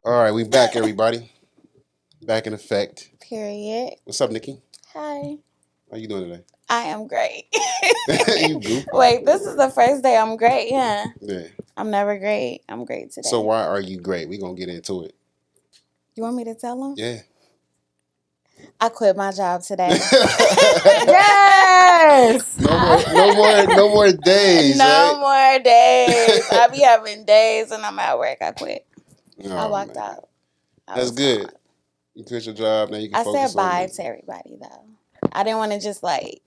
All right, we back, everybody. Back in effect. Period. What's up, Nikki? Hi. How you doing today? I am great. You goofy. Wait, this is the first day I'm great, yeah. Yeah. I'm never great. I'm great today. So why are you great? We gonna get into it. You want me to tell them? Yeah. I quit my job today. Yes. No more days. No right? more days. I be having days and I'm at work. I quit. Oh, I walked man. out. That's good. You quit your job, now you can I focus said on bye it. to everybody though. I didn't want to just I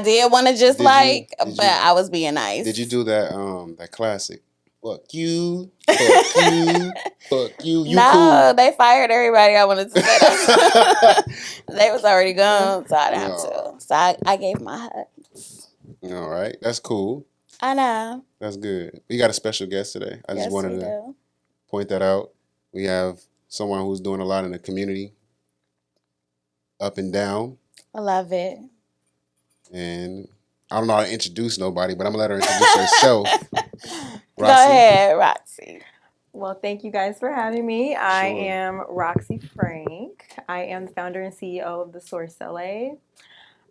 did want to just but I was being nice. Did you do that classic? Fuck you, fuck you, fuck you. You no, cool. They fired everybody I wanted to say that. They was already gone, so I didn't have to. So I gave my hugs. All right, that's cool. I know. That's good. We got a special guest today. I just wanted to point that out. We have someone who's doing a lot in the community, up and down. I love it. And I don't know how to introduce nobody, but I'm gonna let her introduce herself. Go ahead, Rocsii. Well, thank you guys for having me. I am Rocsii Frank. I am the founder and CEO of The Source LA.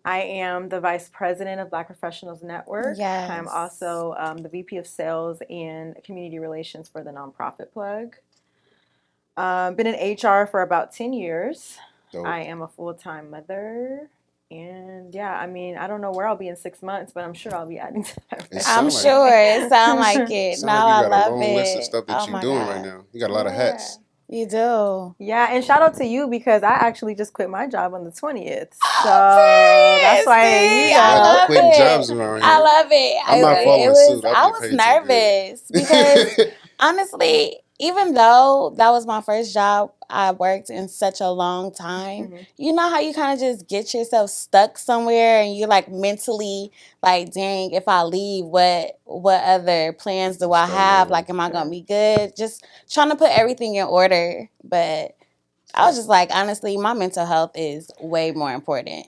I am the vice president of Black Professionals Network. Yes. I'm also the VP of sales and community relations for the nonprofit Plug. Been in HR for about 10 years. Dope. I am a full-time mother. And yeah, I mean, I don't know where I'll be in 6 months, but I'm sure I'll be adding to that. I'm sure. It sounds like it. Sound like you got I love a long list of stuff that you're doing right now. You got a lot of hats. You do. Yeah, and shout out to you because I actually just quit my job on the 20th. So that's why I love quitting it. Jobs around here. I love it. I'm not following suit. I was nervous because honestly, even though that was my first job, I worked in such a long time. Mm-hmm. You know how you kind of just get yourself stuck somewhere and you're mentally dang, if I leave, what other plans do I have? Am I going to be good? Just trying to put everything in order. But I was just honestly, my mental health is way more important.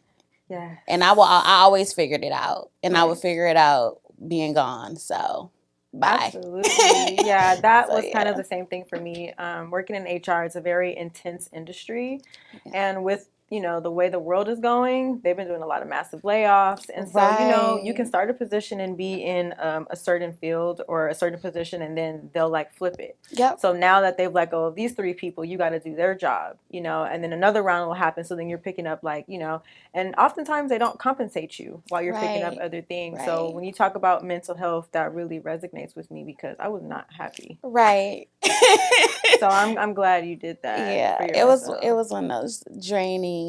Yeah. And I always figured it out. And I would figure it out being gone. So bye. Absolutely. Yeah, that was kind of the same thing for me. Working in HR is a very intense industry. Yeah. And with, the way the world is going, they've been doing a lot of massive layoffs. And so, you can start a position and be in a certain field or a certain position and then they'll flip it. Yep. So now that they've these 3 people, you got to do their job, and then another round will happen. So then you're picking up and oftentimes they don't compensate you while you're picking up other things. Right. So when you talk about mental health, that really resonates with me because I was not happy. Right. So I'm glad you did that. Yeah, it was one of those draining.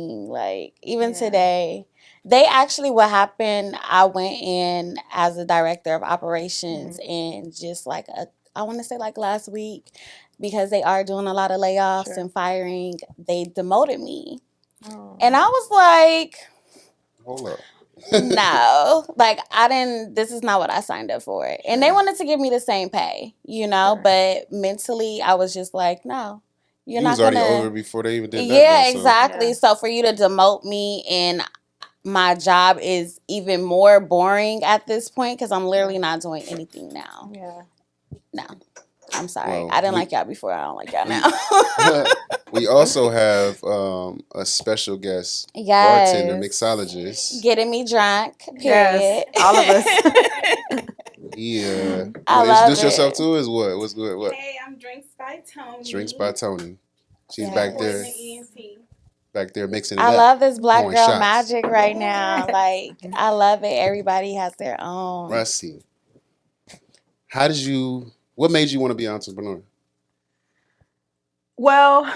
Even today, they actually what happened. I went in as a director of operations, and just I want to say last week, because they are doing a lot of layoffs and firing. They demoted me, and I was like, hold up. No, I didn't. This is not what I signed up for. And they wanted to give me the same pay, but mentally I was just no. You're not already over before they even did that. Yeah, exactly. Yeah. So for you to demote me and my job is even more boring at this point because I'm literally not doing anything now. Yeah. No. I'm sorry. I didn't like y'all before. I don't like y'all now. We also have a special guest, bartender, mixologist. Getting me drunk, period. Yes, all of us. Yeah. I love introduce yourself to us. What's good? What? Hey, I'm Drinks by Tony. Drinks by Tony. She's back there. Back there mixing it up. I love this black girl shots. magic right now. I love it. Everybody has their own. Rocsii, what made you want to be an entrepreneur? Well,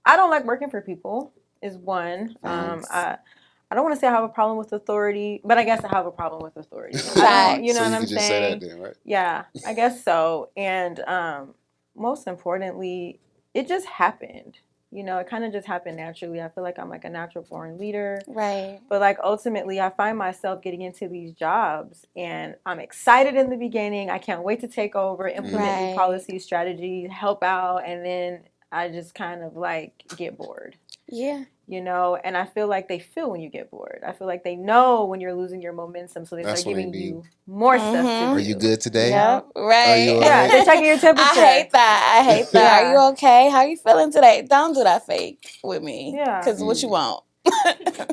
I don't like working for people, is one. I don't want to say I have a problem with authority, but I guess I have a problem with authority. You know what I'm saying? Just say that then, right? Yeah, I guess so. And most importantly, it just happened. It kind of just happened naturally. I feel like I'm a natural born leader. Right. But ultimately, I find myself getting into these jobs and I'm excited in the beginning. I can't wait to take over, implement new policies, strategies, help out. And then I just kind of get bored. Yeah. You know, and I feel like they feel when you get bored. I feel like they know when you're losing your momentum, so they That's start when giving they be, you more stuff to do. are you good today? Yep, Are right. you all Yeah, right? they're checking your temperature. I hate that. I hate that. Yeah. Are you okay? How you feeling today? Don't do that fake with me. Yeah. Because what you want?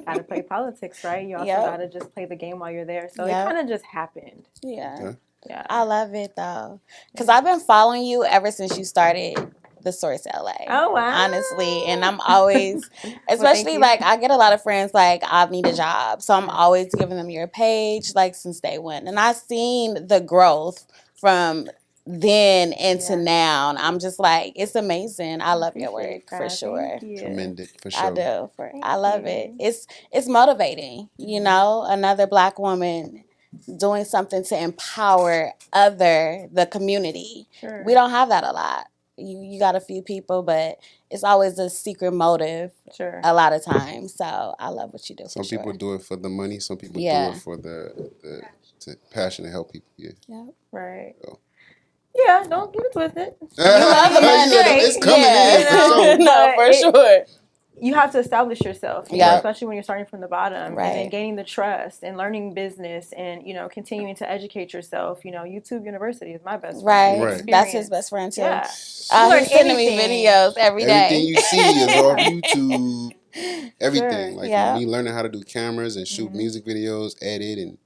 Gotta play politics, right? You also Yep. gotta just play the game while you're there. So Yep. it kind of just happened. Yeah. Okay. Yeah. I love it though. Because I've been following you ever since you started The Source LA. Oh, wow. Honestly. And I'm always, thank especially you. like I get a lot of friends like I need a job. So I'm always giving them your page like since day one. And I've seen the growth from then into now. And I'm just like, it's amazing. I love your work for sure. Commend it for sure. I do. I love it. It's motivating, you know, another Black woman doing something to empower the community. Sure. We don't have that a lot. You got a few people, but it's always a secret motive. Sure. A lot of times. So I love what you do. Some people do it for the money. Some people do it for the passion to help people. Yeah. Yep. Right. So. Yeah, don't get it twisted. You love the money. It's coming in for sure. No, for sure. You have to establish yourself, especially when you're starting from the bottom, and then gaining the trust and learning business and, you know, continuing to educate yourself. You know, YouTube University is my best friend. Right. That's his best friend too. Yeah. He's sending me videos every day. Everything you see is on YouTube. Everything. Sure. Like me learning how to do cameras and shoot music videos, edit, and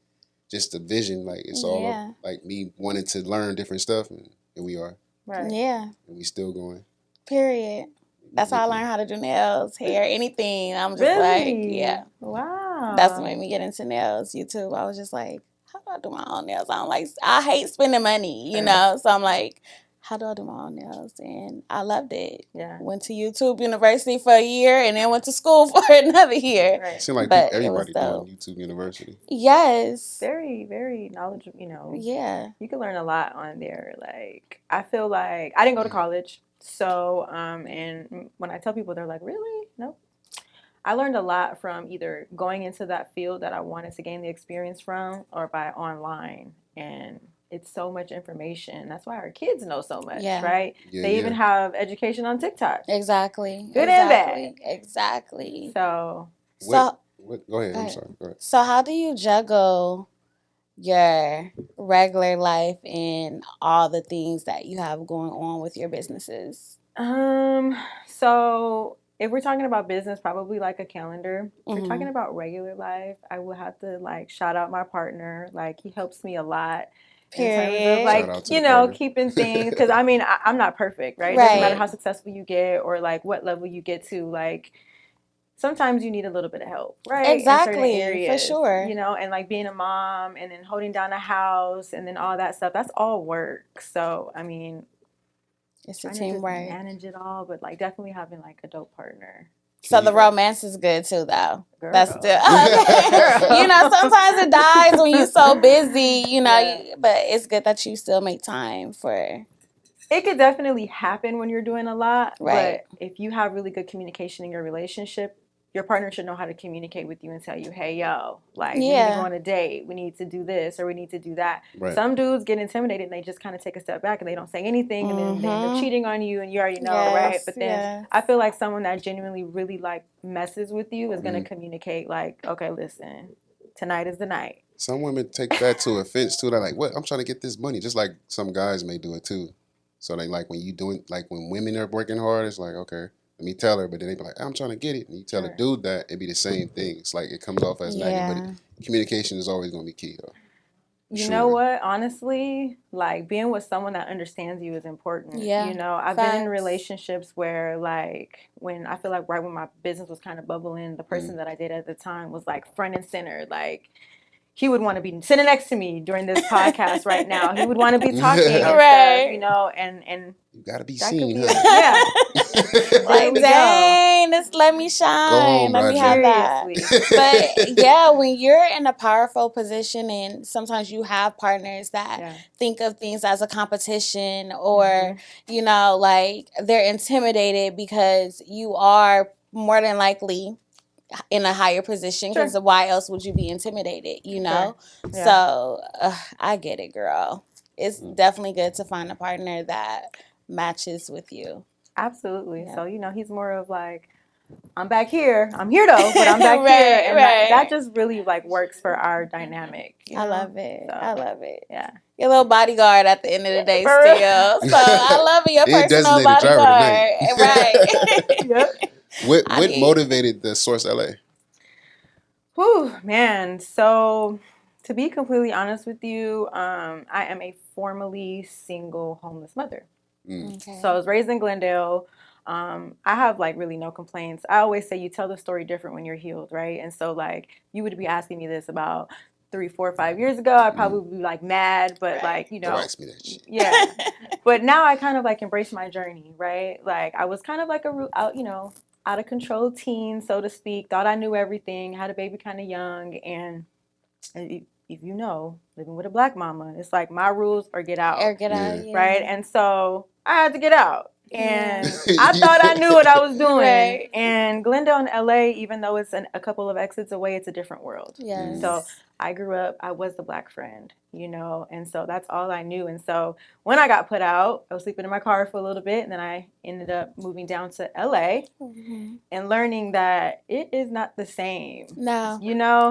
just the vision. Like it's all of, like me wanting to learn different stuff, and here we are. Right. Yeah. And we still going. Period. That's how I learned how to do nails, hair, anything. I'm just Wow. That's what made me get into nails. YouTube. I was just like, how do I do my own nails? I hate spending money, you know? So I'm like, how do I do my own nails? And I loved it. Yeah. Went to YouTube University for a year and then went to school for another year. Right. It seems like everybody doing YouTube University. Yes. Very, very knowledgeable, you know. Yeah. You can learn a lot on there. Like, I feel like I didn't go to college. So, and when I tell people, they're like, really? No. I learned a lot from either going into that field that I wanted to gain the experience from or by online. And it's so much information. That's why our kids know so much, right? Yeah, they even have education on TikTok. Exactly. Good and bad. Exactly. So go ahead. I'm sorry. Go ahead. So how do you juggle your regular life and all the things that you have going on with your businesses? So if we're talking about business, probably like a calendar. If we're talking about regular life, I will have to like shout out my partner. Like he helps me a lot. Period. In terms of like, you know, keeping things, because I mean, I'm not perfect, right? It doesn't matter how successful you get or like what level you get to, like sometimes you need a little bit of help, right? Exactly, in certain areas, for sure. You know, and like being a mom and then holding down a house and then all that stuff, that's all work. So, I mean, it's a teamwork. Manage it all, but like definitely having like a dope partner. So the romance is good too, though. Girl. That's still, you know, sometimes it dies when you're so busy, you know, but it's good that you still make time for. It could definitely happen when you're doing a lot, right? But if you have really good communication in your relationship, your partner should know how to communicate with you and tell you, hey, yo, like, we need to go on a date. We need to do this or we need to do that. Right. Some dudes get intimidated and they just kind of take a step back and they don't say anything and then they end up cheating on you and you already know, right? But then I feel like someone that genuinely really, like, messes with you is going to communicate, like, okay, listen, tonight is the night. Some women take that to offense, too. They're like, what? I'm trying to get this money. Just like some guys may do it, too. So they like when you doing, like when women are working hard, it's like, okay, let me tell her, but then they be like, I'm trying to get it. And you tell a dude that, it'd be the same thing. It's like it comes off as nagging, but communication is always going to be key, though. You know what? Honestly, like being with someone that understands you is important. Yeah. You know, I've been in relationships where like when I feel like right when my business was kind of bubbling, the person that I dated at the time was like front and center, like he would want to be sitting next to me during this podcast right now. He would want to be talking and stuff, you know, and you gotta be seen, yeah. Like, dang, just let me shine. Let me have that. But yeah, when you're in a powerful position and sometimes you have partners that think of things as a competition or, you know, like they're intimidated because you are more than likely in a higher position because why else would you be intimidated, you know? So I get it, girl. It's definitely good to find a partner that matches with you. Absolutely. So, you know, he's more of like I'm back here. I'm here though, but I'm back Right, here, and right. that just really like works for our dynamic. You know? I love it. So, I love it. Yeah. Your little bodyguard at the end of the day For real. still. So I love it. Your It personal designated driver bodyguard. tonight. Right. Yep. I What need. motivated the Source LA? Whew, man. So, to be completely honest with you, I am a formerly single homeless mother. Okay. So I was raised in Glendale. I have like really no complaints. I always say you tell the story different when you're healed, right? And so like you would be asking me this about 3, 4, 5 years ago, I'd probably be like mad, but like, Don't ask me that shit. yeah. But now I kind of like embrace my journey, right? Like I was kind of like out of control teen, so to speak. Thought I knew everything. Had a baby kind of young, and if you know, living with a black mama, it's like my rules or get out, Or get out, right? And so I had to get out. Yeah. And I thought I knew what I was doing. Right. And Glendale and LA, even though it's a couple of exits away, it's a different world. Yes. So I grew up, I was the black friend, and so that's all I knew. And so when I got put out, I was sleeping in my car for a little bit, and then I ended up moving down to LA and learning that it is not the same. No.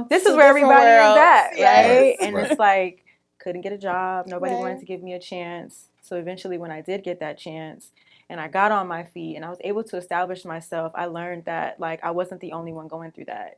This Two is where everybody different is at, worlds. Yes. right? And Right. it's like, couldn't get a job. Nobody Right. wanted to give me a chance. So eventually when I did get that chance and I got on my feet and I was able to establish myself, I learned that like I wasn't the only one going through that.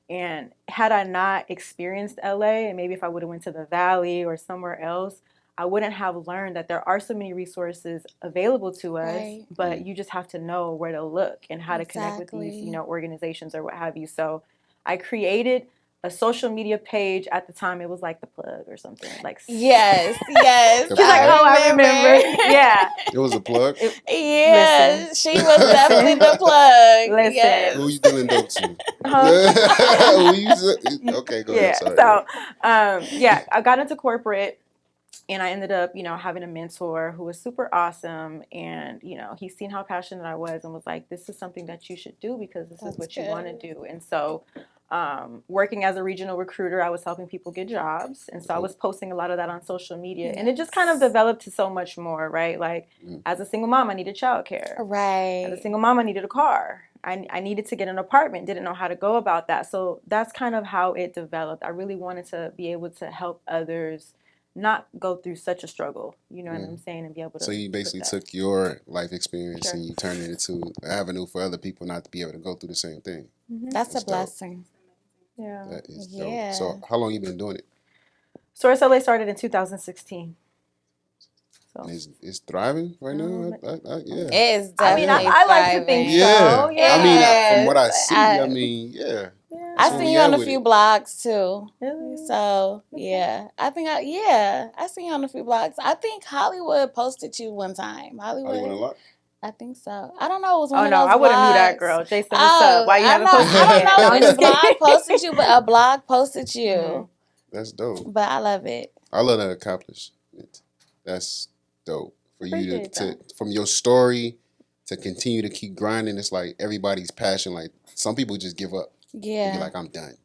And had I not experienced LA, and maybe if I would have went to the Valley or somewhere else, I wouldn't have learned that there are so many resources available to us, Right. but you just have to know where to look and how to connect with these, Exactly. organizations or what have you. So I created a social media page at the time. It was like The Plug or something. Like Yes. The She's like, Plug? oh, I remember. Yeah. It was a plug. Yeah, Listen. she was definitely the plug. Listen. Yes. Who you dealing dope to? Huh? Who you? Okay, go ahead. Yeah. Sorry. So, I got into corporate. And I ended up, having a mentor who was super awesome. And, he's seen how passionate I was and was like, this is something that you should do because this is what you want to do. And so working as a regional recruiter, I was helping people get jobs. And so I was posting a lot of that on social media. And it just kind of developed to so much more, right? Like as a single mom, I needed childcare. Right. As a single mom, I needed a car. I needed to get an apartment, didn't know how to go about that. So that's kind of how it developed. I really wanted to be able to help others not go through such a struggle, you know what I'm saying, and be able to. So you basically took your life experience and you turned it into an avenue for other people not to be able to go through the same thing. That's a blessing. Dope. Yeah. That is dope. So how long you been doing it? Source LA started in 2016. So it's thriving right now. Yeah. It is definitely I like to think so. Yeah. Yeah. I mean, from what I see, yeah. I've seen you on a with few it. blogs too. Really? So yeah, I think I seen you on a few blogs. I think Hollywood posted you one time. Hollywood Unlocked? I think so. I don't know. It was one of no, those I wouldn't knew that blogs. girl. Jason, what's up? Why you haven't posted I don't yet? know No, I'm which just blog kidding. posted you, but a blog posted you. That's dope. But I love it. I love that accomplishment. That's dope. For you Appreciate to that. from your story to continue to keep grinding, it's like everybody's passion. Like some people just give up. Yeah. And be like, I'm done.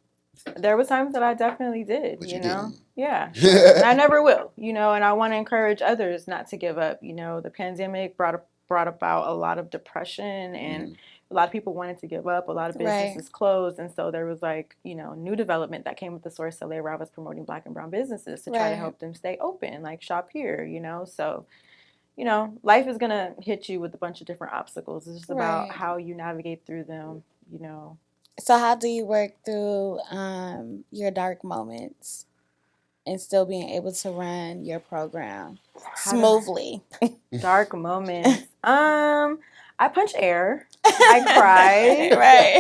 There were times that I definitely did, But you know? didn't. Yeah. And I never will, and I want to encourage others not to give up. The pandemic brought about a lot of depression and a lot of people wanted to give up. A lot of businesses closed. And so there was like, new development that came with the Source LA where I was promoting Black and brown businesses to try to help them stay open, like shop here, So, life is going to hit you with a bunch of different obstacles. It's just about how you navigate through them, So how do you work through your dark moments and still being able to run your program smoothly? Dark moments. I punch air. I cry.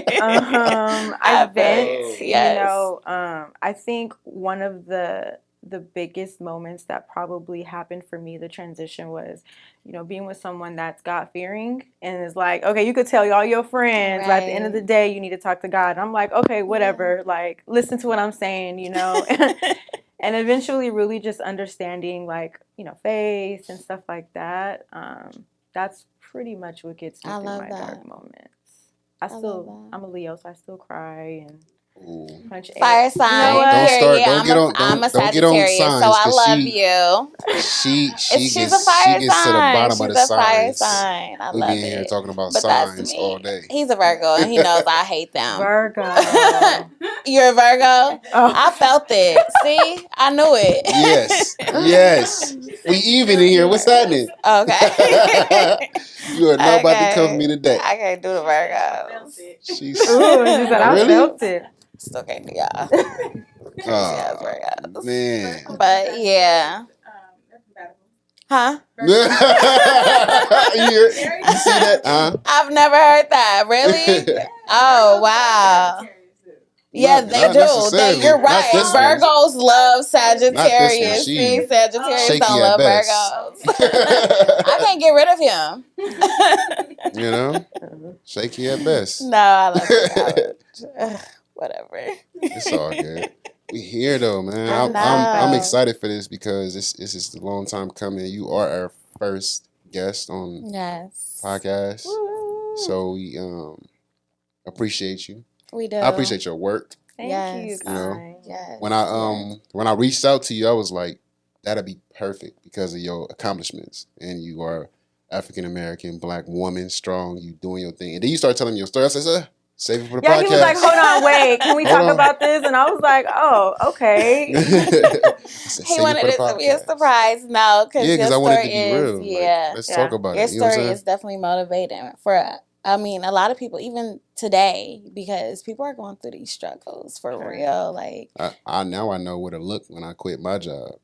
I vent. Yes. I think one of the biggest moments that probably happened for me, the transition was, being with someone that's God fearing and is like, okay, you could tell all your friends, but at the end of the day, you need to talk to God. And I'm like, okay, whatever. Like, listen to what I'm saying, And eventually really just understanding like, faith and stuff like that. That's pretty much what gets me through my dark moments. I'm a Leo, so I still cry and Ooh. Punch 8. Fire sign. what? Period. Don't get on. I'm a Don't get on Sagittarius, so signs, I 'cause love you. She's She's a fire to the sign. bottom of She's the a fire signs. sign. I We be love in here it. talking about But that's signs me. all day. He's a Virgo, and he knows I hate them. Virgo. You're a Virgo? Oh. I felt it. See? I knew it. Yes. We even in here. What's happening? Okay. You are not about to cover me today. I can't do the Virgos. She's Ooh, she said I Really? felt it. Still can't do y'all. oh, Virgos. man. But yeah. Huh? You see that? Huh? I've never heard that. Really? Oh, wow. Yeah, Not they do. necessarily. You're Not right. this one. Virgos love Not Sagittarius. this one. See, Sagittarius shaky don't at love best. Virgos. I can't get rid of him. You know? Shaky at best. No, I love him. Whatever. It's all good. We here though, man. I I'm know. excited for this because this is a long time coming. You are our first guest on Yes. podcast. Woo. So we appreciate you. We do. I appreciate your work. Thank Yes. you, You know, guys. Yes. When I reached out to you, I was like, that'd be perfect because of your accomplishments. And you are African American, Black woman, strong, you doing your thing. And then you start telling me your story. I said, save it for the podcast. He was like, hold on, wait, can we Hold talk on. about this? And I was like, oh, okay. I said, He save wanted for the it to be a podcast. surprise. No, because Yeah, your because I wanted story it to be is, real. yeah. Like, let's Yeah. talk about Your it. You know what I'm story saying? is definitely motivating for, I mean, a lot of people, even today, because people are going through these struggles for Sure. real. Like, I now I know where to look when I quit my job.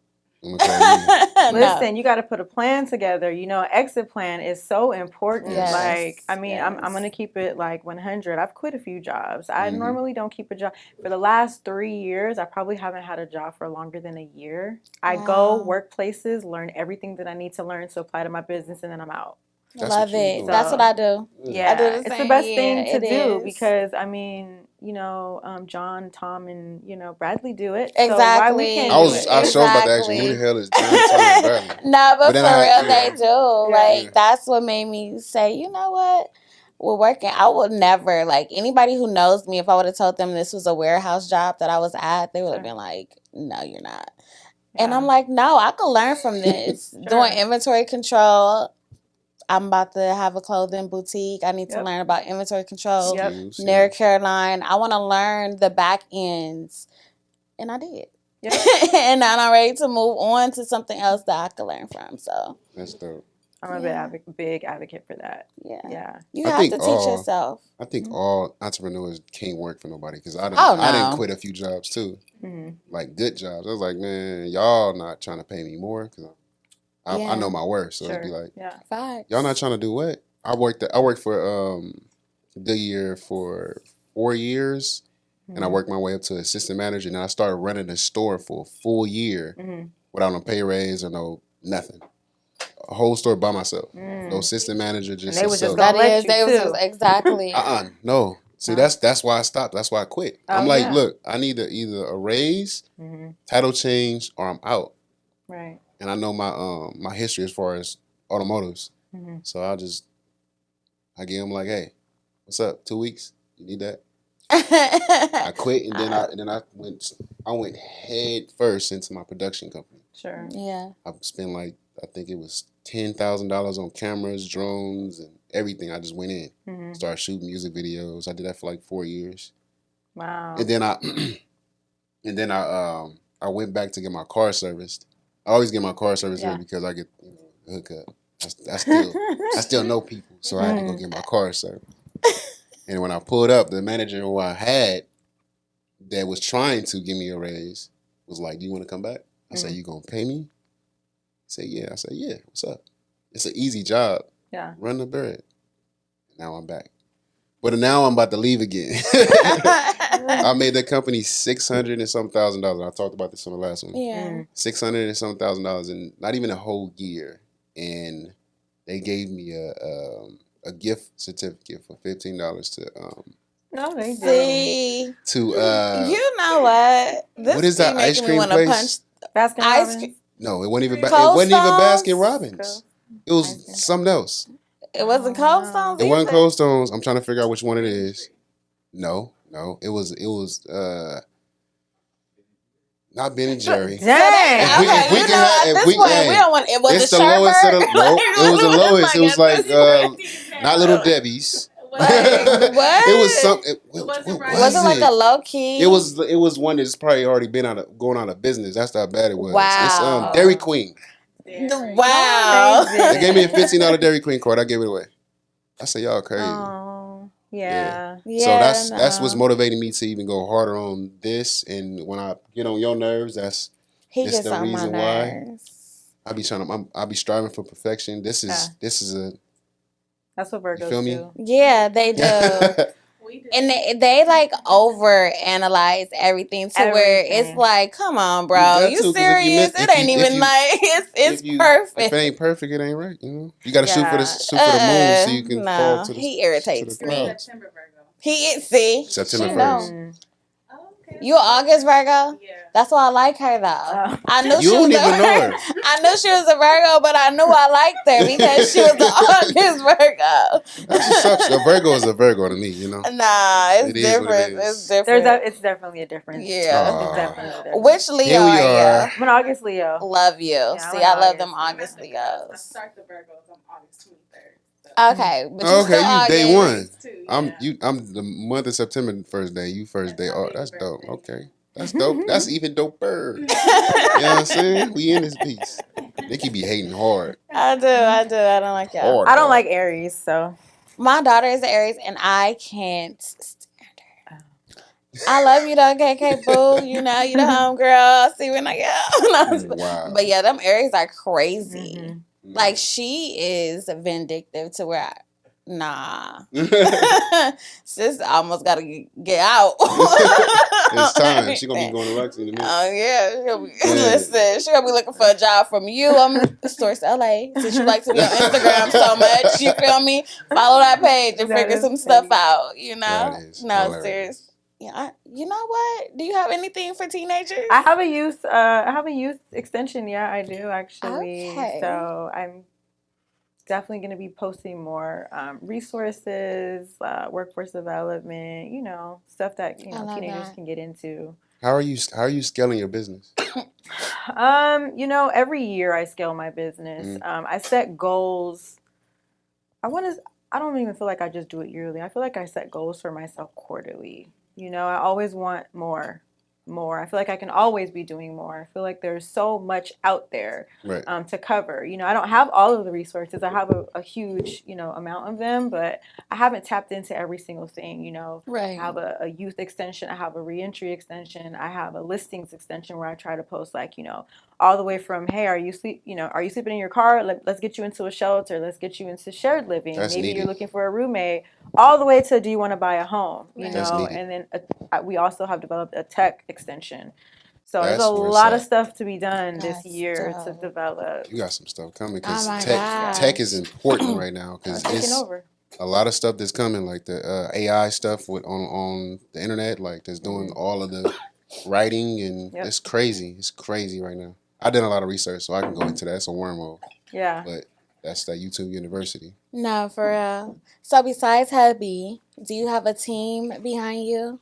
I'm gonna tell you. Listen, you got to put a plan together. You know, exit plan is so important. Yes. Like, I mean, I'm Yes. going to keep it like 100. I've quit a few jobs. I Mhm. normally don't keep a job. For the last 3 years, I probably haven't had a job for longer than a year. I go Wow. work places, learn everything that I need to learn to apply to my business, and then I'm out. That's love what you it. doing. That's what I do. Yeah, I do the it's the same. best Yeah, thing to it do is. because I mean, you know, John, Tom, and you know Bradley do it. Exactly. So why we can't I do was it? I sure about to ask you who the hell is John Tom Bradley? No, but then for I had- real, they do. Like, Yeah. that's what made me say, you know what? We're working. I would never, like, anybody who knows me, if I would have told them this was a warehouse job that I was at, they would have been like, no, you're not. And I'm like, no, I could learn from this. Doing inventory control. I'm about to have a clothing boutique. I need to learn about inventory control. Skills, Near Caroline. I want to learn the back ends. And I did. Yep. And now I'm ready to move on to something else that I could learn from. So That's dope. I'm a big advocate for that. yeah. Yeah. You I have think to teach yourself. I think all entrepreneurs can't work for nobody because I Oh, didn't no. quit a few jobs too, Mhm. like good jobs. I was like, man, y'all not trying to pay me more because I know my worth. So it'd be like, Yeah. Facts. y'all not trying to do what? I worked for Goodyear for 4 years, and I worked my way up to assistant manager. And then I started running the store for a full year without no pay raise or no nothing. A whole store by myself. No assistant manager, just And they was just himself. gonna let you they was too. just exactly. No. See, that's why I stopped. That's why I quit. Oh, I'm like, yeah. look, I need either a raise, title change, or I'm out. Right. And I know my history as far as automotives. So I gave him like, hey, what's up? 2 weeks? You need that? I quit and then I went head first into my production company. Sure. Yeah. I spent like I think it was $10,000 on cameras, drones, and everything. I just went in, started shooting music videos. I did that for like 4 years. Wow. And then I went back to get my car serviced. I always get my car serviced here because I get a hookup. I still know people, so I had to go get my car serviced. And when I pulled up, the manager who I had that was trying to give me a raise was like, "Do you want to come back?" I said, "You gonna pay me?" He said, "Yeah." I said, "Yeah. What's up?" It's an easy job. Yeah. Run the bread. Now I'm back, but now I'm about to leave again. I made that company $600 and some thousand dollars. I talked about this on the last one. Yeah. $600 and some thousand dollars, and not even a whole year. And they gave me a gift certificate for $15 to No, they did. See, to you know what? This what is that be making ice me cream wanna place? Baskin Ice Robbins. cream. No, it wasn't even Cold Baskin Stones? Robbins. It was something else. It wasn't Cold Stones. It wasn't either. Cold Stones. I'm trying to figure out which one it is. No, No, it was not Ben and Jerry. Dang. If we you can know, have- at if this we- point, hey, we don't want. It was it's a the lowest of the Sherbert. no. It was the lowest. It was at like this not Little Debbie's. What? It was some. Was What it right? Was it like a low key? It was one that's probably already been going out of business. That's how bad it was. Wow. It's Dairy Queen. Wow. They gave me a $15 Dairy Queen card. I gave it away. I said, y'all crazy. Oh, yeah. Yeah, So that's what's motivating me to even go harder on this. And when I get on your nerves, that's Gets the on my reason why. nerves. I be I'll be striving for perfection. This is a. That's what Virgos feel me? do. Yeah, they do. And they like over analyze everything to where it's Everything. like, come on, You bro, got you to, 'cause serious? It ain't even like it's perfect. If it ain't perfect, it ain't right. You know, you got to shoot for Yeah. the moon so you can no, fall to the. he irritates to the me. clouds. September Virgo. He is see September she 1st. know. Oh, okay. You August Virgo? Yeah. That's why I like her though. Oh. I knew You she don't was even know her. I knew she was a Virgo, but I knew I liked her because she was an August Virgo. That's just sucks. A Virgo is a Virgo to me. You know. Nah, it's It is what it different. is. It's different. It's definitely a difference. Yeah. Aw. It's definitely a difference. Which Leo Here we are are. you? I'm an August Leo. Love you. Yeah, See, I'm I an love them August. August I Leos. start the Virgos on August 23rd. Okay, but you Okay, still you August. day one. Too, I'm I'm the month of September first day. You first day. That's Oh, my that's baby dope. birthday. Okay, that's dope. That's even doper. You know what I'm saying? We in this piece. Nikki be hating hard. I do. I don't like y'all. Hard. I don't like Aries, so. My daughter is an Aries, and I can't stand her. I love you though, KK Boo. You know, you the homegirl. See when I get. Wow. But yeah, them Aries are crazy. Mhm. Like she is vindictive to where nah. Sis almost gotta get out. It's time. She gonna be going to Rocsii in a minute. Oh yeah, listen, she gonna be looking for a job from you. I'm Source LA. Since you like to be on Instagram so much, you feel me? Follow that page and That figure is some stuff funny. out. You know? That is No, hilarious. serious. Yeah, you know what? Do you have anything for teenagers? I have a youth extension. Yeah, I do actually. Okay. So I'm definitely going to be posting more resources, workforce development. Stuff that I love teenagers that. can get into. How are you scaling your business? Every year I scale my business. I set goals. I don't even feel like I just do it yearly. I feel like I set goals for myself quarterly. I always want more. I feel like I can always be doing more. I feel like there's so much out there Right. to cover. I don't have all of the resources. I have a huge, amount of them, but I haven't tapped into every single thing. Right. I have a youth extension. I have a reentry extension. I have a listings extension where I try to post all the way from, hey, are you sleeping in your car? Let's get you into a shelter. Let's get you into shared living. That's Maybe needed. you're looking for a roommate. All the way to, do you want to buy a home? That's needed. And then we also have developed a tech extension. So That's there's a where it's lot at. of stuff to be done That's this year to dope. develop. You got some stuff coming because Oh my tech is important right now because Taking it's over. a lot of stuff that's coming, like the AI stuff on the internet, like that's doing all of the writing, and Yep. it's crazy. It's crazy right now. I did a lot of research, so I can go into that. It's a wormhole, Yeah. but that's that YouTube University. No, for real. So besides hubby, do you have a team behind you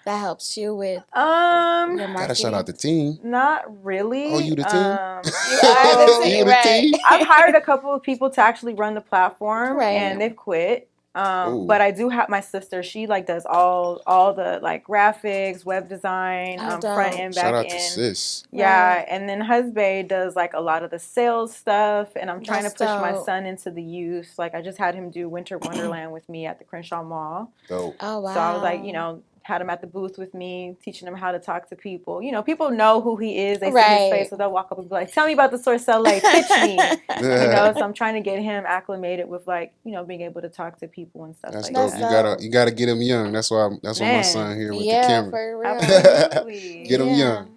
that helps you with your marketing? Gotta shout out the team. Not really. Oh, you the team? You are the team, You the right? team? I've hired a couple of people to actually run the platform, Right. and they've quit. Ooh. But I do have my sister. She does all the graphics, web design, Oh, dope. front end, back Shout out end. to sis. Yeah, Right. and then husband does a lot of the sales stuff, and I'm trying That's to push my dope. son into the youth. I just had him do Winter Wonderland with me at the Crenshaw Mall. Dope. Oh wow. So I was had him at the booth with me, teaching him how to talk to people. People know who he is. They see Right. his face, so they'll walk up and be like, "Tell me about the Source LA, pitch me." So I'm trying to get him acclimated with being able to talk to people and stuff That's like dope. that. You gotta get him young. That's why my Man. son here with the Yeah, camera. for real. Absolutely. Get him Yeah. young.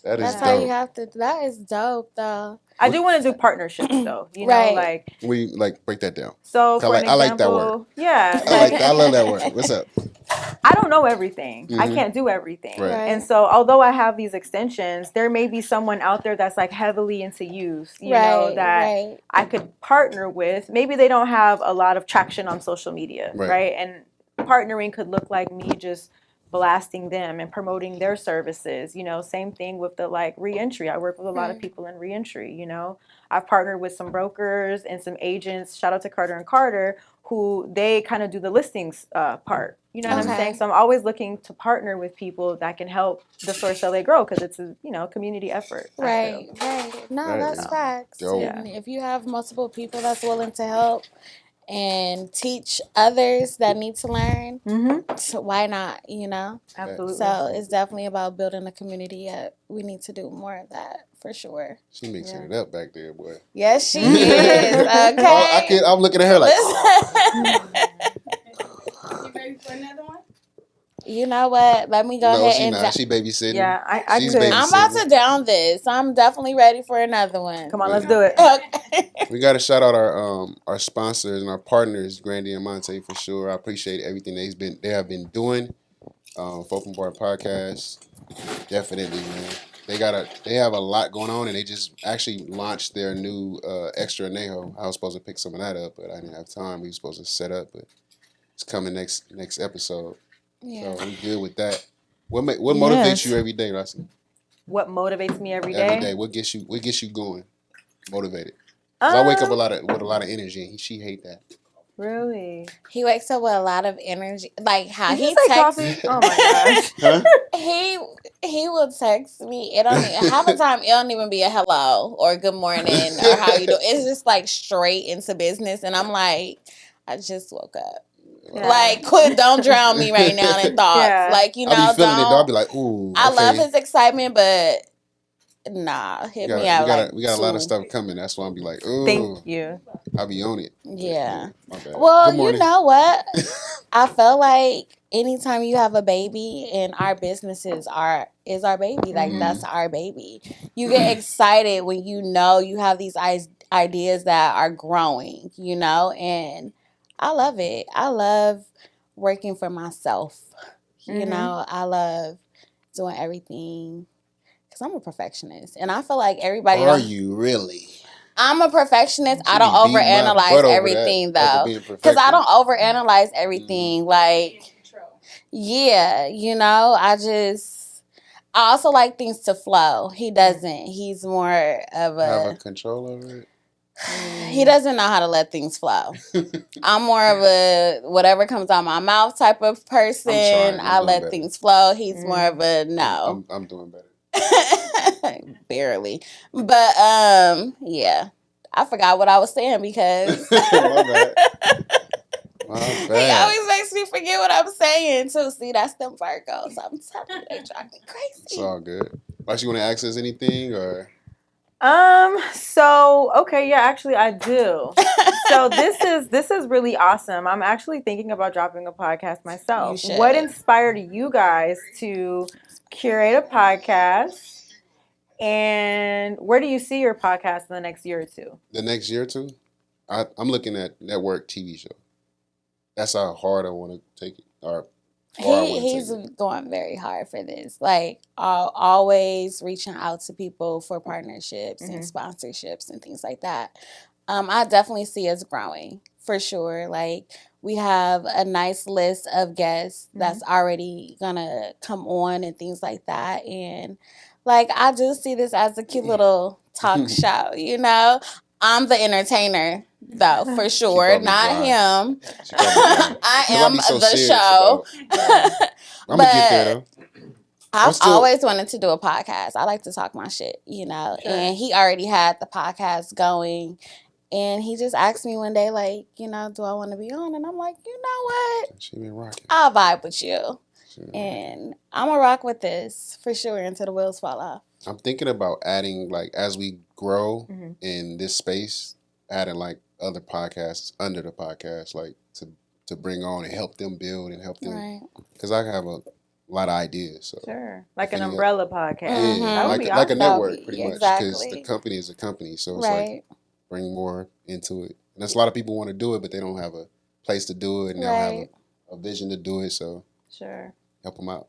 That is That's how you dope. have to. That is dope, though. I do want to do partnerships though. Right. We break that down. So I for like- an I like that example, word. yeah, I love that word. What's up? I don't know everything. I Mhm. can't do everything. Right. And so although I have these extensions, there may be someone out there that's heavily into youth, Right. that Right. I could partner with. Maybe they don't have a lot of traction on social media, Right. right? And partnering could look like me just blasting them and promoting their services. You know, same thing with the like reentry. I work with a lot of people in reentry. You know, I've partnered with some brokers and some agents. Shout out to Carter and Carter, who they kind of do the listings part. You know what I'm saying? So I'm always looking to partner with people that can help the Source LA grow, because it's a, you know, community effort. Right. No, that's facts. And if you have multiple people that's willing to help and teach others that need to learn, so why not, you know? Absolutely. So it's definitely about building a community up. We need to do more of that, for sure. She mixing it up back there, boy. Yes, she is. Okay. I'm looking at her like, You ready for another one? You know what? Let me go ahead and... She babysitting. Yeah, I She's could. babysitting. I'm about to down this. I'm definitely ready for another one. Come on, let's do it. Okay. We got to shout out our sponsors and our partners, Grandy and Monte, for sure. I appreciate everything they have been doing. Folk and Bar Podcast, definitely, man. They have a lot going on, and they just actually launched their new extra anejo. I was supposed to pick some of that up, but I didn't have time. We were supposed to set up, but it's coming next episode. Yeah. So I'm good with that. What motivates you every day, Rocsii? What motivates me every day? Every day. What gets you going? Motivated. 'Cause I wake up with a lot of energy, and she hate that. Really? He wakes up with a lot of energy. Like how Did he you say texts. coffee? Oh my gosh. Huh? He will text me. It don't half the time it don't even be a hello or good morning or how you do. It's just like straight into business, and I'm like, I just woke up. Yeah. Like, don't drown me right now in thoughts. Yeah. Like, you know, I'll be feeling it. I'll be like, ooh. I love his excitement, but nah, hit me out. We got a lot of stuff coming. That's why I'll be like, ooh. Thank you. I'll be on it. Yeah. Well, you know what? I feel like anytime you have a baby, and our businesses is our baby. Like, that's our baby. You get excited when you know you have these ideas that are growing, you know, and I love it. I love working for myself. You know, I love doing everything because I'm a perfectionist. And I feel like everybody... Are you really? I'm a perfectionist. I don't overanalyze everything, though. Because I don't overanalyze everything. Like, yeah, you know, I also like things to flow. He doesn't. He's more of have a control over it? He doesn't know how to let things flow. I'm more of a whatever comes out my mouth type of person. I let things flow. He's more of a no. I'm doing better. Barely. But yeah. I forgot what I was saying because My bad. He always makes me forget what I'm saying too. See, that's them Virgos. I'm telling you, they drive me crazy. It's all good. Like, you want to ask us anything or? So okay, yeah, actually I do. So this is really awesome. I'm actually thinking about dropping a podcast myself. You should. What inspired you guys to curate a podcast? And where do you see your podcast in the next year or two? The next year or two? I'm looking at network TV show. That's how hard I want to take it. He's going very hard for this. Like, always reaching out to people for partnerships and sponsorships and things like that. I definitely see us growing for sure. Like, we have a nice list of guests that's already gonna come on and things like that. And like, I do see this as a cute little talk show, you know? I'm the entertainer, though, for sure. Not him. I am the show. I'm going to get there, though. I've always wanted to do a podcast. I like to talk my shit, you know? Sure. And he already had the podcast going. And he just asked me one day, like, you know, do I want to be on? And I'm like, you know what? She been rocking. I'll vibe with you. And I'm going to rock with this for sure until the wheels fall off. I'm thinking about adding, like, as we grow in this space, adding, like, other podcasts under the podcast, like, to bring on and help them build and help them. Because I have a lot of ideas. So. Sure. Like an umbrella podcast. Yeah, like a network, pretty much. Because the company is a company. So it's like, bring more into it. And that's a lot of people want to do it, but they don't have a place to do it. And they don't have a vision to do it. So help them out.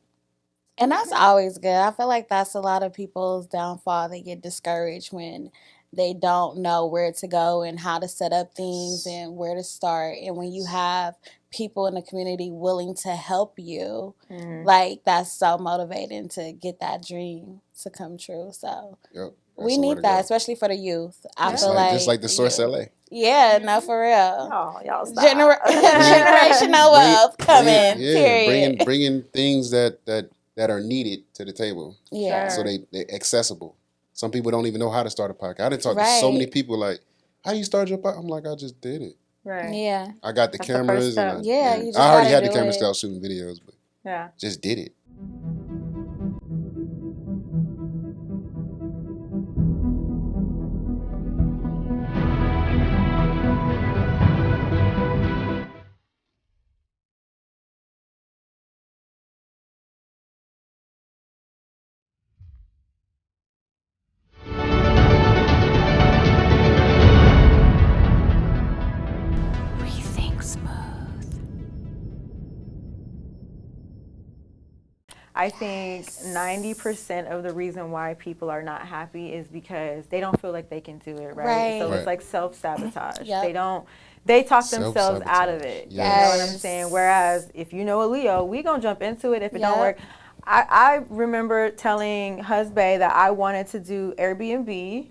And that's always good. I feel like that's a lot of people's downfall. They get discouraged when they don't know where to go and how to set up things and where to start. And when you have people in the community willing to help you, like that's so motivating to get that dream to come true. So we need that, especially for the youth. I feel like just like the Source LA. Yeah, no, for real. Oh, y'all stop. Generational wealth coming. Period. Bringing things that are needed to the table. Yeah. So they're accessible. Some people don't even know how to start a podcast. I didn't talk to so many people like, how you start your podcast? I'm like, I just did it. Right. Yeah. I got the cameras. And you just I already had the do cameras because I it. was shooting videos, but just did it. I think 90% of the reason why people are not happy is because they don't feel like they can do it, right? So it's like self-sabotage. They talk themselves out of it. You know what I'm saying? Whereas if you know a Leo, we gonna jump into it if it don't work. I remember telling husband that I wanted to do Airbnb.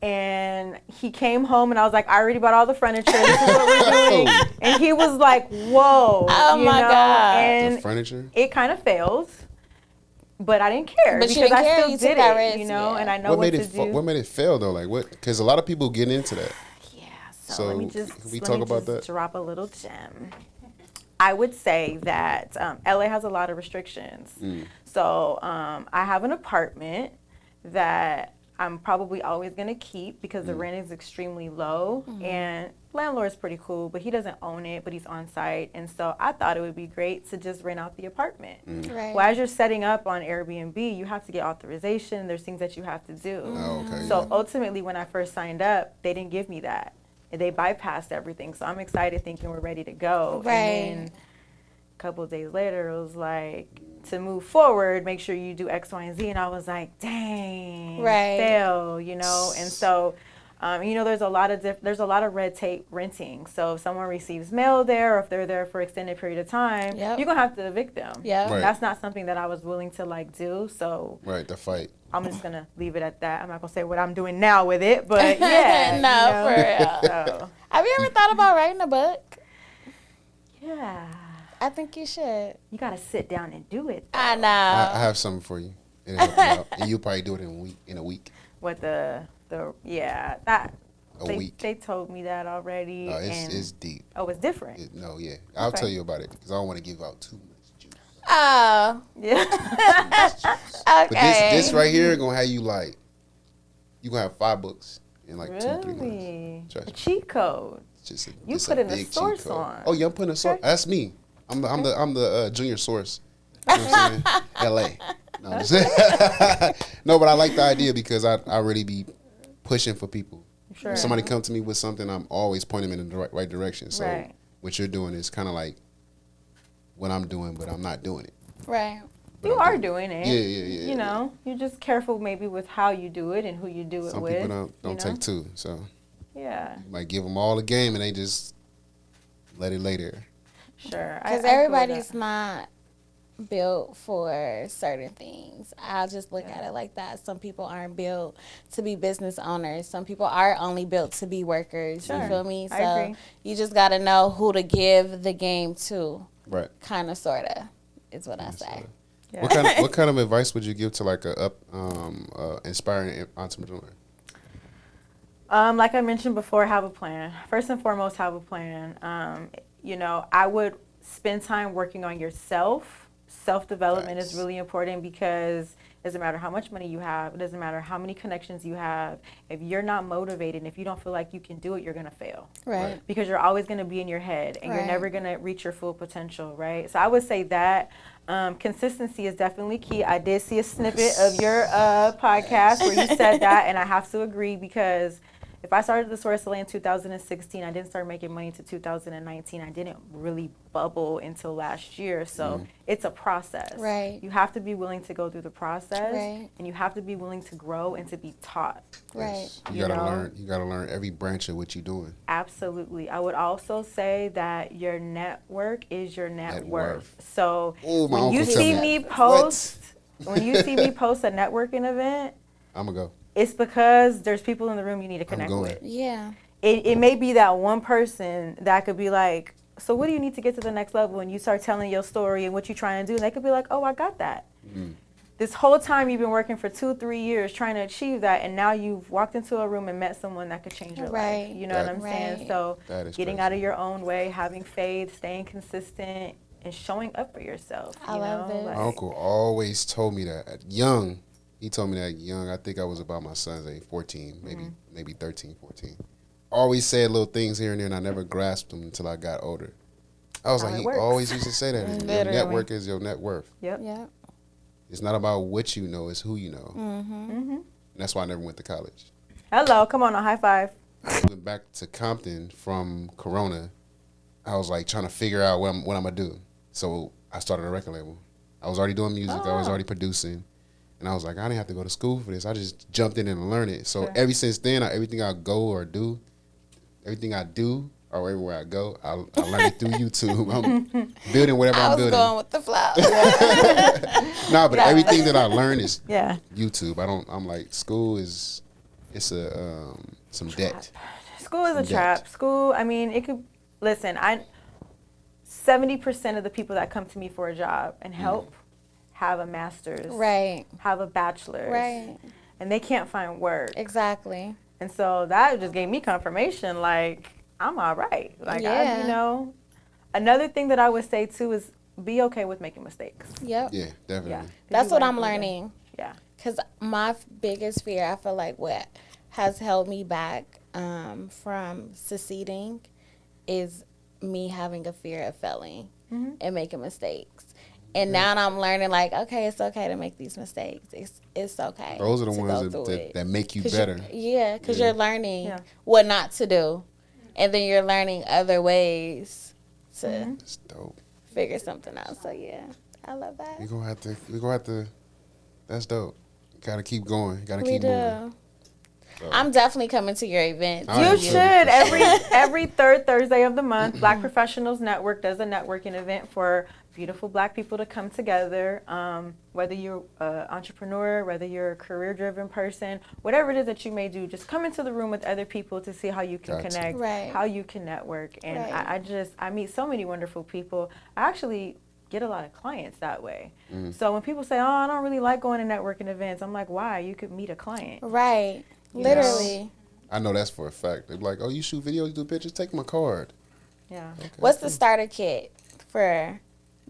And he came home and I was like, I already bought all the furniture. This is what we're doing. And he was like, whoa. Oh my God. And the furniture? It kind of fails. But I didn't care because I still did it, you know, and I know what to do. What made it fail though? Like what? Because a lot of people get into that. Yeah. So let me just drop a little gem. I would say that LA has a lot of restrictions. So I have an apartment that I'm probably always going to keep because the rent is extremely low and landlord's pretty cool, but he doesn't own it, but he's on site. And so I thought it would be great to just rent out the apartment. Right. Well, as you're setting up on Airbnb, you have to get authorization. There's things that you have to do. So ultimately, when I first signed up, they didn't give me that. They bypassed everything. So I'm excited thinking we're ready to go. Right. And then a couple of days later, it was like, to move forward, make sure you do X, Y, and Z. And I was like, dang, fail, you know? And so, you know, there's a lot of red tape renting. So if someone receives mail there, or if they're there for an extended period of time, you're going to have to evict them. That's not something that I was willing to like do. So the fight. I'm just going to leave it at that. I'm not going to say what I'm doing now with it, but yeah. No, for real. So. Have you ever thought about writing a book? Yeah. I think you should. You got to sit down and do it, though. I know. I have something for you. It'll help you out. And you'll probably do it in a week. What a week. They told me that already. No, it's deep. Oh, it's different. I'll tell you about it because I don't want to give out too much juice. Oh. Yeah. But this right here gonna have you like, you gonna have 5 books in like 2-3 months. A cheat code. You put in a source on. Oh yeah, I'm putting a source. That's me. I'm the junior source. You know what I'm saying? LA. No, I'm just no, but I like the idea because I really be pushing for people. Sure. If somebody come to me with something, I'm always pointing them in the right direction. So what you're doing is kind of like what I'm doing, but I'm not doing it. Right. You are doing it. Yeah. You know, you're just careful maybe with how you do it and who you do it Some with. Some people don't take 2, so. Yeah. You might give them all a game and they just let it lay there. Sure. Because everybody's not built for certain things. I'll just look at it like that. Some people aren't built to be business owners. Some people are only built to be workers. Sure. You feel me? So I agree. You just got to know who to give the game to. Right. Kind of, sort of, is what I say. Yeah. What kind of advice would you give to like a inspiring entrepreneur? Like I mentioned before, have a plan. First and foremost, have a plan. You know, I would spend time working on yourself. Self-development is really important because it doesn't matter how much money you have. It doesn't matter how many connections you have. If you're not motivated and if you don't feel like you can do it, you're going to fail. Right. Because you're always going to be in your head and you're never going to reach your full potential, right? So I would say that consistency is definitely key. I did see a snippet of your podcast where you said that, and I have to agree because if I started the Source LA in 2016, I didn't start making money until 2019. I didn't really bubble until last year. So it's a process. Right. You have to be willing to go through the process, Right. and you have to be willing to grow and to be taught. Right. Yes. You gotta learn. You gotta learn every branch of what you're doing. Absolutely. I would also say that your network is your net worth. So Ooh, my when you uncle tell see me me that. post, when you see me post a networking event, I'm gonna go. it's because there's people in the room you need to connect going. with. Yeah. It may be that one person that could be like, so what do you need to get to the next level? And you start telling your story and what you're trying to do. And they could be like, oh, I got that. This whole time you've been working for 2-3 years trying to achieve that, and now you've walked into a room and met someone that could change your life. You know what I'm saying? So getting out of your own way, having faith, staying consistent, and showing up for yourself. I love this. My uncle always told me that at young. He told me that young. I think I was about my son's age, 14, maybe 13, 14. Always said little things here and there, and I never grasped them until I got older. I was like, he always used to say that. Your network is your net worth. Yep. Yep. It's not about what you know, it's who you know. And that's why I never went to college. Hello, come on, a high five. Moving back to Compton from Corona, I was like trying to figure out what I'm gonna do. So I started a record label. I was already doing music. I was already producing. And I was like, I didn't have to go to school for this. I just jumped in and learned it. So ever since then, everything I go or do, everything I do or everywhere I go, I learn it through YouTube. I'm building whatever I'm building. I was going with the flow. Nah, but everything that I learn is Yeah. YouTube. I'm like, school is, it's a some debt. School is a trap. School, I mean, it could, listen, 70% of the people that come to me for a job and help have a master's, Right. have a bachelor's, Right. and they can't find work. Exactly. And so that just gave me confirmation, like, I'm all right. Like, Yeah. you know, another thing that I would say too is be okay with making mistakes. Yep. Yeah, definitely. Yeah. That's what I'm learning. Yeah. Because my biggest fear, I feel like what has held me back from succeeding is me having a fear of failing and making mistakes. And now I'm learning, like, okay, it's okay to make these mistakes. It's okay. Those are the to ones go that make you 'Cause better. because you're learning what not to do. And then you're learning other ways to That's dope. figure something out. So, yeah, I love that. We gonna have to, that's dope. Gotta keep going. Gotta We keep do. moving. So, I'm definitely coming to your event. I You am should. too. Every third Thursday of the month, Black Professionals Network does a networking event for beautiful Black people to come together. Whether you're an entrepreneur, whether you're a career-driven person, whatever it is that you may do, just come into the room with other people to see how you can Gotcha. connect, Right. how you can network. And Right. I meet so many wonderful people. I actually get a lot of clients that way. So when people say, oh, I don't really like going to networking events, I'm like, why? You could meet a client. Right. You Literally. I know that's for a fact. They're like, oh, you shoot videos, you do pictures, take my card. Yeah. Okay. What's the starter kit for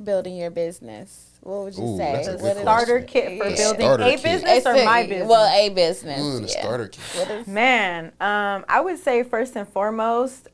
building your business? What would you Ooh, say? that's a The good starter question. kit for Yeah. building Starter a kit. business or my business? Well, a business. The yeah. starter kit. What is, Man, I would say first and foremost,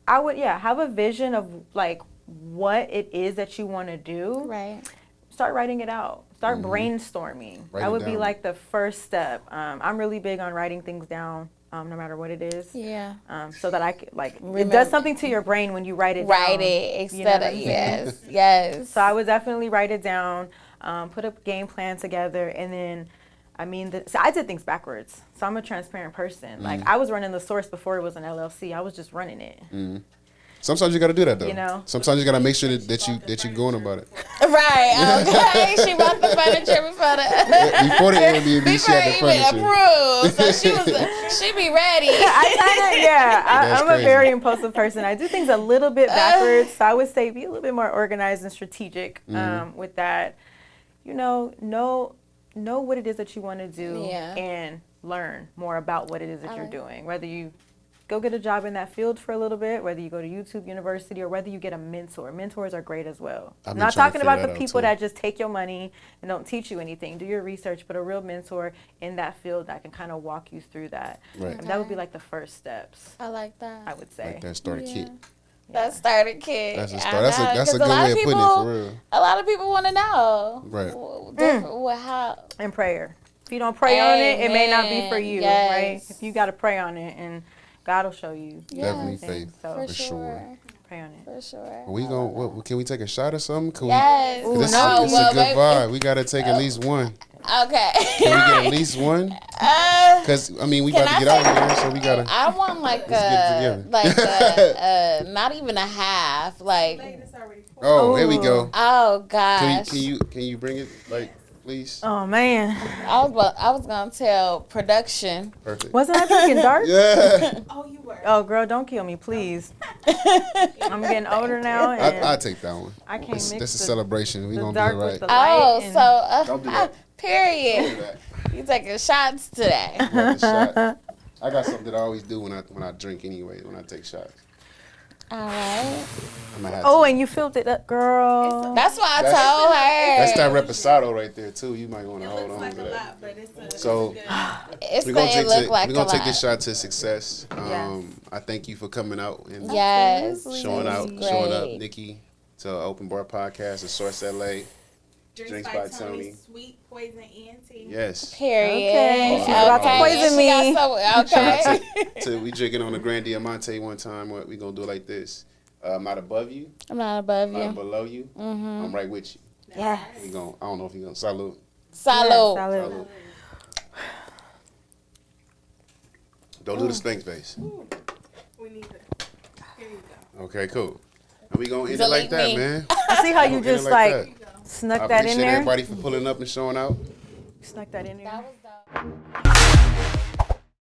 I would have a vision of like what it is that you want to do. right. Start writing it out. Start brainstorming. Write That it would be down. like the first step. I'm really big on writing things down, no matter what it is. Yeah. So that I could, like, it Remember- does something to your brain when you write it down. Write it You know instead what of, I'm saying? yes. Yes. So I would definitely write it down, put a game plan together, and then, I mean, so I did things backwards. So I'm a transparent person. Like, I was running the Source before it was an LLC. I was just running it. Sometimes you gotta do that though. You know? Sometimes you gotta make sure that you going about it. Right. Okay. She bought the furniture before the Before the Airbnb, she before had the even furniture. approved. So she be ready. That's I'm a crazy. very impulsive person. I do things a little bit backwards. So I would say be a little bit more organized and strategic with that. You know what it is that you want to do and learn more about what it is that you're doing. Whether you go get a job in that field for a little bit, whether you go to YouTube University, or whether you get a mentor. Mentors are great as well. I'm not talking about the people that just take your money and don't teach you anything. Do your research, but a real mentor in that field that can kind of walk you through that. Right. And that would be like the first steps, I like that. I would say. Like that starter kit. That starter kit. That's a I start. That's a know, 'cause good way of people, putting it for real. A lot of people want to know. Right. How. And prayer. If you don't pray on it may not be for Amen. you, Yes. right? If you got to pray on it, and God will show you. Definitely things. faith. So For For sure. sure. pray on it. For sure. We what, can we take a shot or something? Can Yes. we, this no. is a good vibe. We gotta take at least one. Okay. Can we get at least one? Because I mean, we Can about to I get out say- of here, so we gotta. I want like Let's get it together. not even a half. Like, Oh, here we go. oh gosh. Can you bring it, like, please? Oh man, I was gonna tell production. Perfect. wasn't I drinking dark? Yeah. Oh, you were. Oh girl, don't kill me, please. I'm getting older now, and I take that one. I can't mix This is a the- celebration. We the gonna dark do it with right. the light. Oh, and- so Don't do that. period. Don't do that. You taking shots today? I got the shot. I got something that I always do when I drink anyway. When I take shots, All right. I'm gonna have Oh, to. and you filled it up, girl. That's what I That's- told her. That's that reposado right there too. You might want to hold on Like to a that. lot, but it's So It's we're gonna gonna take look like we're a gonna take lot. this shot to success. Yes. I thank you for coming out and Yes. showing out, Great. showing up, Nikki, to Open Bar Podcast and Source LA. Drinks by Tony. Sweet poison ENT. Yes. Period. Okay, she's about to poison She me. got okay. So we drinking on a Grand Diamante one time. We gonna do it like this. I'm not above you. I'm not above I'm not you. below you. I'm right with you. Yes. We gonna. I don't know if you gonna salute. Salute. Salute. Don't do the spank face. We need it. Here you go. Okay, cool. And we gonna end it like Delete that, me. man. I see how We you gonna end it just like that. snuck I that in appreciate there. everybody for pulling up and showing out. Snuck that in there. That was dope.